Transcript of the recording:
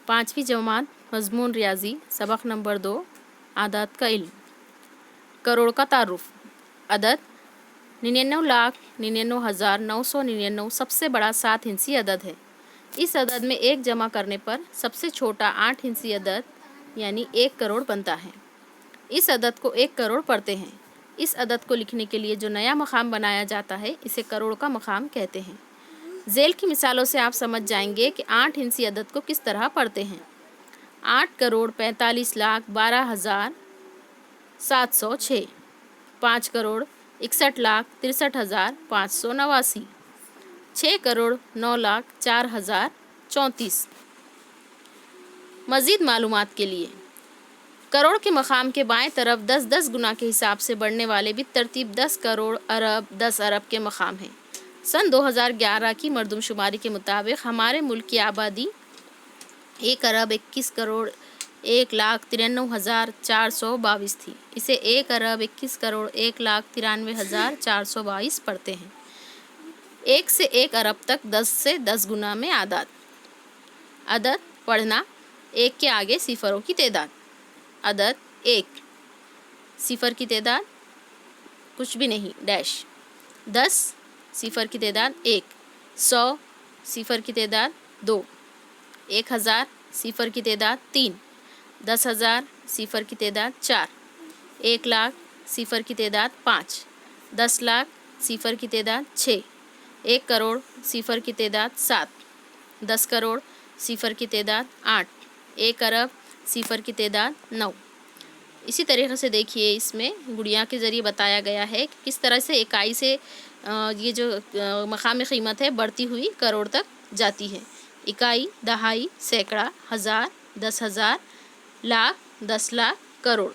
पाँचवीं जमात मज़मून रियाजी सबक नंबर 2 आदात का इल्म। करोड़ का तारुफ। अदद 99,99,999 सबसे बड़ा 7 हिंसी अदद है। इस अदद में 1 जमा करने पर सबसे छोटा 8 हिंसी अदद यानी 1 करोड़ बनता है। इस अदद को 1 करोड़ पढ़ते हैं। इस अदद को लिखने के लिए जो नया मकाम बनाया जाता है इसे करोड़ का मकाम कहते हैं। ज़ेल की मिसालों से आप समझ जाएंगे कि 8 हिंसी अदद को किस तरह पढ़ते हैं। 8,45,12,706, 5,61,63,589, 6,09,04,034। मज़ीद मालूमात के लिए करोड़ के मकाम के बाएं तरफ 10-10 गुना के हिसाब से बढ़ने वाले भी तरतीब 10 करोड़ अरब 10 अरब के मकाम हैं। सन 2011 की मरदमशुमारी के मुताबिक हमारे मुल्क की आबादी 1,21,01,93,422 थी। इसे 1,21,01,93,422 पढ़ते हैं। 1 से 1 अरब तक 10 से 10 गुना में आदात। अदद पढ़ना 1 के आगे सिफरों की तादाद। अदद 1 सिफर की तादाद कुछ भी नहीं डैश। 10 सिफर की तादाद 1, 100 सिफर की तादाद 2, 1000 सिफर की तादाद 3, 10,000 सिफर की तादाद 4, 1 लाख सिफर की तादाद 5, 10 लाख सिफर की तादाद 6, 1 करोड़ सिफर की तादाद 7, 10 करोड़ सिफर की तादाद 8, 1 अरब सिफर की तादाद 9। इसी तरीक़े से देखिए इसमें गुड़िया के ज़रिए बताया गया है कि किस तरह से इकाई से ये जो मकामी क़ीमत है बढ़ती हुई करोड़ तक जाती है। इकाई, दहाई, सैकड़ा, हज़ार, 10,000, लाख, 10 लाख, करोड़।